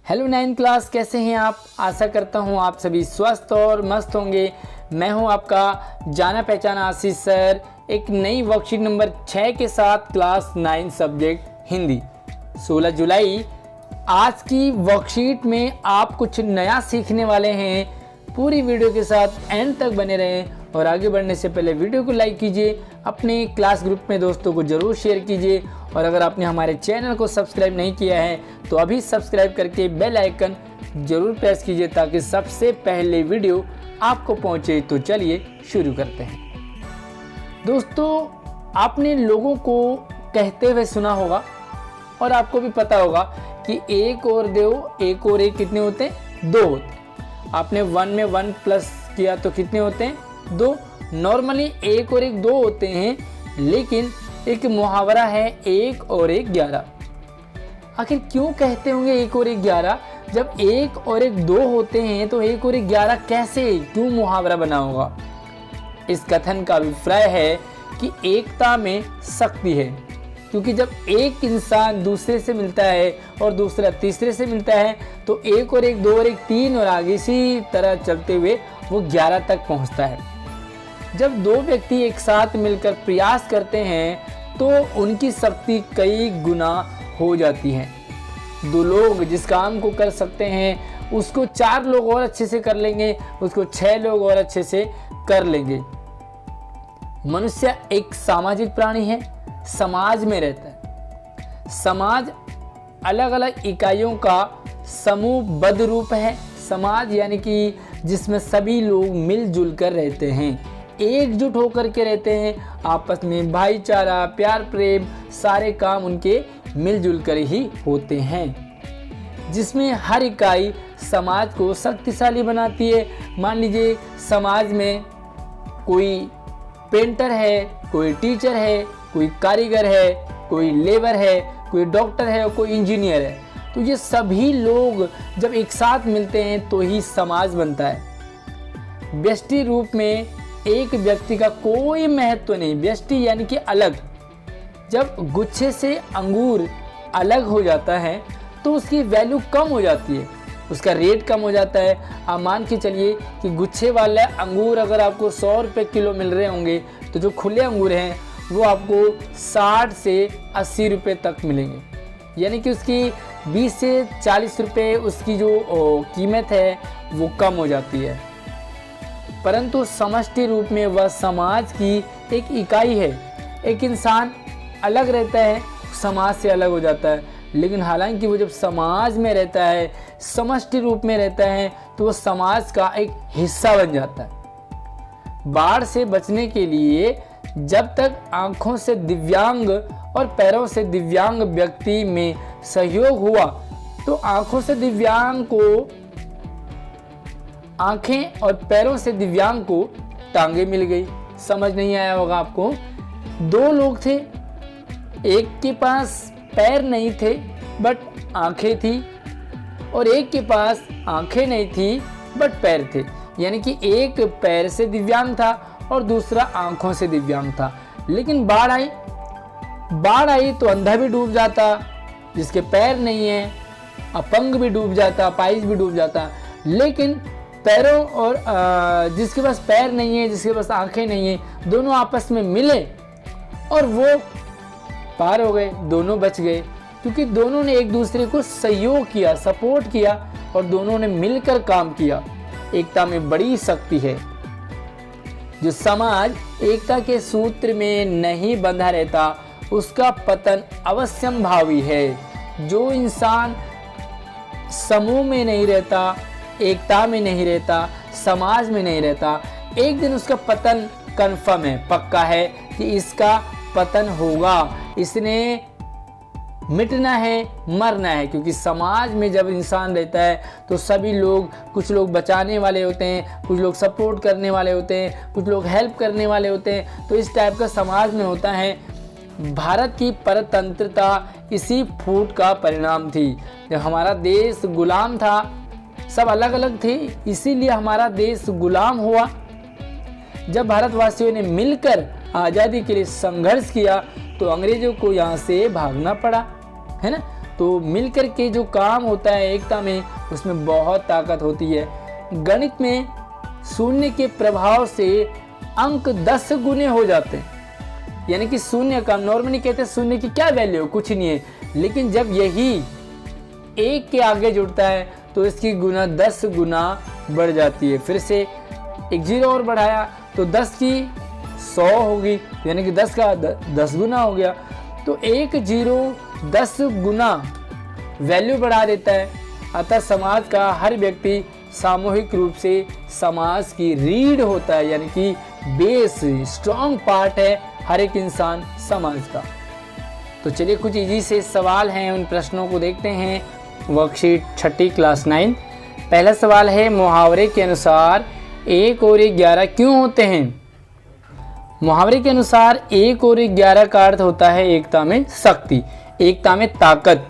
Hello 9th class, कैसे हैं आप। आशा करता हूं आप सभी स्वस्थ और मस्त होंगे। मैं हूं आपका जाना पहचाना आशीष सर, एक नई वर्कशीट नंबर 6 के साथ क्लास 9 सब्जेक्ट हिंदी। 16 जुलाई आज की वर्कशीट में आप कुछ नया सीखने वाले हैं। पूरी वीडियो के साथ एंड तक बने रहें और आगे बढ़ने से पहले वीडियो को लाइक कीजिए, अपने क्लास ग्रुप में दोस्तों को ज़रूर शेयर कीजिए और अगर आपने हमारे चैनल को सब्सक्राइब नहीं किया है तो अभी सब्सक्राइब करके बेल आइकन ज़रूर प्रेस कीजिए ताकि सबसे पहले वीडियो आपको पहुंचे। तो चलिए शुरू करते हैं। दोस्तों, आपने लोगों को कहते हुए सुना होगा और आपको भी पता होगा कि एक और दो, एक और एक कितने होते हैं? 2 होते। आपने 1 में 1 प्लस किया तो कितने होते हैं? 2। नॉर्मली एक और एक 2 होते हैं, लेकिन एक मुहावरा है 1 और 1 11। आखिर क्यों कहते होंगे 1 और 1 11? जब 1 और 1 2 होते हैं तो 1 और 1 11 कैसे, क्यों मुहावरा बना होगा? इस कथन का अभिप्राय है कि एकता में शक्ति है, क्योंकि जब एक इंसान दूसरे से मिलता है और दूसरा तीसरे से मिलता है तो 1 और 1 2 और 1 3 और आगे इसी तरह चलते हुए वो 11 तक पहुंचता है। जब 2 व्यक्ति एक साथ मिलकर प्रयास करते हैं तो उनकी शक्ति कई गुना हो जाती है। 2 लोग जिस काम को कर सकते हैं उसको 4 लोग और अच्छे से कर लेंगे, उसको 6 लोग और अच्छे से कर लेंगे। मनुष्य एक सामाजिक प्राणी है, समाज में रहता है। समाज अलग अलग इकाइयों का समूहबद्ध रूप है। समाज यानी कि जिसमें सभी लोग मिलजुल कर रहते हैं, एकजुट होकर के रहते हैं, आपस में भाईचारा, प्यार, प्रेम, सारे काम उनके मिलजुल कर ही होते हैं, जिसमें हर इकाई समाज को शक्तिशाली बनाती है। मान लीजिए समाज में कोई पेंटर है, कोई टीचर है, कोई कारीगर है, कोई लेबर है, कोई डॉक्टर है और कोई इंजीनियर है, तो ये सभी लोग जब एक साथ मिलते हैं तो ही समाज बनता है। व्यष्टि रूप में एक व्यक्ति का कोई महत्व नहीं। व्यष्टि यानी कि अलग। जब गुच्छे से अंगूर अलग हो जाता है तो उसकी वैल्यू कम हो जाती है, उसका रेट कम हो जाता है। आप मान के चलिए कि गुच्छे वाले अंगूर अगर आपको 100 रुपये किलो मिल रहे होंगे तो जो खुले अंगूर हैं वो आपको 60 से 80 रुपये तक मिलेंगे, यानी कि उसकी 20 से 40 रुपये उसकी जो कीमत है वो कम हो जाती है। परंतु समष्टि रूप में वह समाज की एक इकाई है। एक इंसान अलग रहता है, समाज से अलग हो जाता है, लेकिन हालांकि वो जब समाज में रहता है, समष्टि रूप में रहता है, तो वो समाज का एक हिस्सा बन जाता है। बाढ़ से बचने के लिए जब तक आँखों से दिव्यांग और पैरों से दिव्यांग व्यक्ति में सहयोग हुआ तो आँखों से दिव्यांग को आँखें और पैरों से दिव्यांग को टांगे मिल गई। समझ नहीं आया होगा आपको। 2 लोग थे, एक के पास पैर नहीं थे बट आँखें थी और एक के पास आँखें नहीं थी बट पैर थे, यानी कि एक पैर से दिव्यांग था और दूसरा आँखों से दिव्यांग था। लेकिन बाढ़ आई तो अंधा भी डूब जाता, जिसके पैर नहीं है अपंग भी डूब जाता, अपाहिज भी डूब जाता। लेकिन पैरों और जिसके पास पैर नहीं है, जिसके पास आंखें नहीं है, दोनों आपस में मिले और वो पार हो गए, दोनों बच गए, क्योंकि दोनों ने एक दूसरे को सहयोग किया, सपोर्ट किया और दोनों ने मिलकर काम किया। एकता में बड़ी शक्ति है। जो समाज एकता के सूत्र में नहीं बंधा रहता उसका पतन अवश्यंभावी है। जो इंसान समूह में नहीं रहता, एकता में नहीं रहता, समाज में नहीं रहता, एक दिन उसका पतन कन्फर्म है, पक्का है कि इसका पतन होगा। इसने मिटना है, मरना है, क्योंकि समाज में जब इंसान रहता है तो सभी लोग, कुछ लोग बचाने वाले होते हैं, कुछ लोग सपोर्ट करने वाले होते हैं, कुछ लोग हेल्प करने वाले होते हैं, तो इस टाइप का समाज में होता है। भारत की परतंत्रता इसी फूट का परिणाम थी। जब हमारा देश गुलाम था, सब अलग अलग थे, इसीलिए हमारा देश गुलाम हुआ। जब भारतवासियों ने मिलकर आज़ादी के लिए संघर्ष किया तो अंग्रेजों को यहाँ से भागना पड़ा, है ना। तो मिलकर के जो काम होता है एकता में, उसमें बहुत ताकत होती है। गणित में शून्य के प्रभाव से अंक 10 गुने हो जाते हैं, यानी कि शून्य का नॉर्मली कहते हैं शून्य की क्या वैल्यू, कुछ नहीं है, लेकिन जब यही एक के आगे जुड़ता है तो इसकी गुना 10 गुना बढ़ जाती है। फिर से एक जीरो और बढ़ाया तो 10 की 100 होगी, यानी कि 10 का 10 गुना हो गया। तो एक जीरो 10 गुना वैल्यू बढ़ा देता है। अतः समाज का हर व्यक्ति सामूहिक रूप से समाज की रीढ़ होता है, यानी कि बेस, स्ट्रॉन्ग पार्ट है हर एक इंसान समाज का। तो चलिए कुछ इजी से सवाल हैं, उन प्रश्नों को देखते हैं। Worksheet 6 class 9। पहला सवाल है, मुहावरे के अनुसार 1 और 11 क्यों होते हैं? मुहावरे के अनुसार 1 और 11 का अर्थ होता है एकता में शक्ति, एकता में ताकत।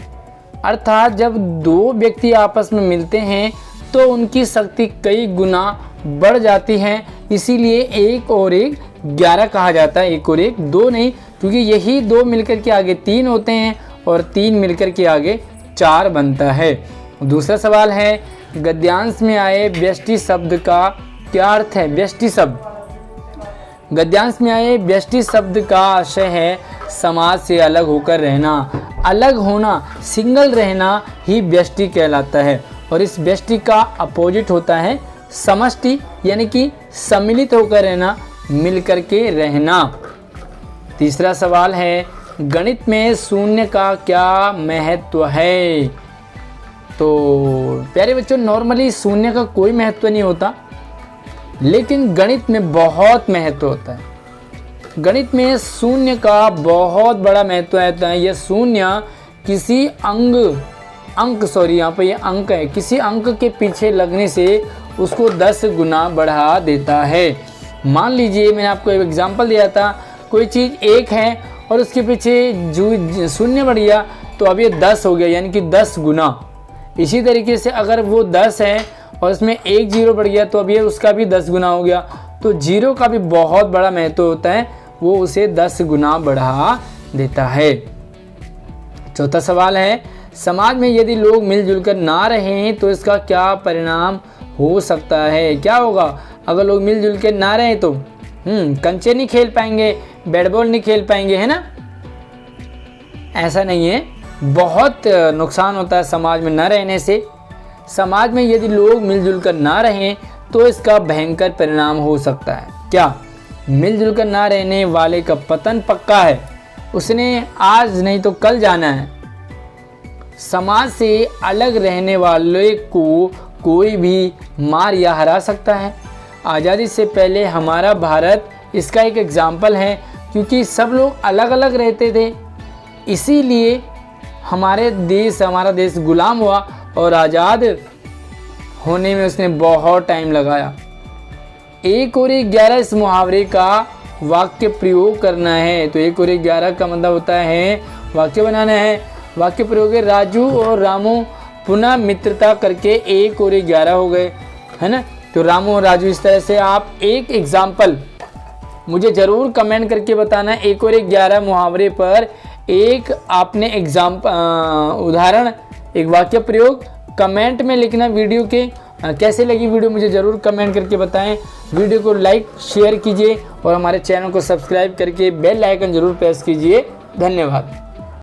अर्थात जब दो व्यक्ति आपस में मिलते हैं तो उनकी शक्ति कई गुना बढ़ जाती है, इसीलिए 1 और 1 11 कहा जाता है। 1 और 1 2 नहीं, क्योंकि यही 2 मिलकर के आगे 3 होते हैं और 3 मिलकर के आगे 4 बनता है। दूसरा सवाल है, गद्यांश में आए व्यष्टि शब्द का क्या अर्थ है? व्यष्टि शब्द, गद्यांश में आए व्यष्टि शब्द का आशय है समाज से अलग होकर रहना। अलग होना, सिंगल रहना ही व्यष्टि कहलाता है, और इस व्यष्टि का अपोजिट होता है समष्टि, यानी कि सम्मिलित होकर रहना, मिलकर के रहना। तीसरा सवाल है, गणित में शून्य का क्या महत्व है? तो प्यारे बच्चों, नॉर्मली शून्य का कोई महत्व नहीं होता, लेकिन गणित में बहुत महत्व होता है। गणित में शून्य का बहुत बड़ा महत्व रहता है। यह शून्य किसी यहाँ पर ये अंक है, किसी अंक के पीछे लगने से उसको 10 गुना बढ़ा देता है। मान लीजिए मैंने आपको एक एग्जांपल दिया था, कोई चीज़ 1 है और उसके पीछे जो शून्य बढ़ गया तो अब ये 10 हो गया, यानी कि 10 गुना। इसी तरीके से अगर वो 10 है और इसमें 1 जीरो बढ़ गया तो अब ये उसका भी 10 गुना हो गया। तो जीरो का भी बहुत बड़ा महत्व होता है, वो उसे 10 गुना बढ़ा देता है। चौथा सवाल है, समाज में यदि लोग मिलजुल कर ना रहें तो इसका क्या परिणाम हो सकता है? क्या होगा अगर लोग मिलजुल कर ना रहें तो? कंचे नहीं खेल पाएंगे, बैट बॉल नहीं खेल पाएंगे, है ना? ऐसा नहीं है, बहुत नुकसान होता है समाज में न रहने से। समाज में यदि लोग मिलजुल कर ना रहें तो इसका भयंकर परिणाम हो सकता है। क्या? मिलजुल कर ना रहने वाले का पतन पक्का है, उसने आज नहीं तो कल जाना है। समाज से अलग रहने वाले को कोई भी मार या हरा सकता है। आज़ादी से पहले हमारा भारत इसका एक एग्जाम्पल है, क्योंकि सब लोग अलग अलग रहते थे, इसीलिए हमारा देश गुलाम हुआ और आज़ाद होने में उसने बहुत टाइम लगाया। 1 और 1 11 इस मुहावरे का वाक्य प्रयोग करना है। तो 1 और 1 11 का मतलब होता है वाक्य बनाना है। वाक्य प्रयोग है, राजू और रामू पुनः मित्रता करके 1 और 1 11 हो गए, है ना? तो रामू और राजू, इस तरह से आप एक एग्जाम्पल मुझे ज़रूर कमेंट करके बताना। 1 और 1 11 मुहावरे पर एक आपने उदाहरण, एक वाक्य प्रयोग कमेंट में लिखना। वीडियो के कैसे लगी वीडियो मुझे ज़रूर कमेंट करके बताएं। वीडियो को लाइक शेयर कीजिए और हमारे चैनल को सब्सक्राइब करके बेल आइकन ज़रूर प्रेस कीजिए। धन्यवाद।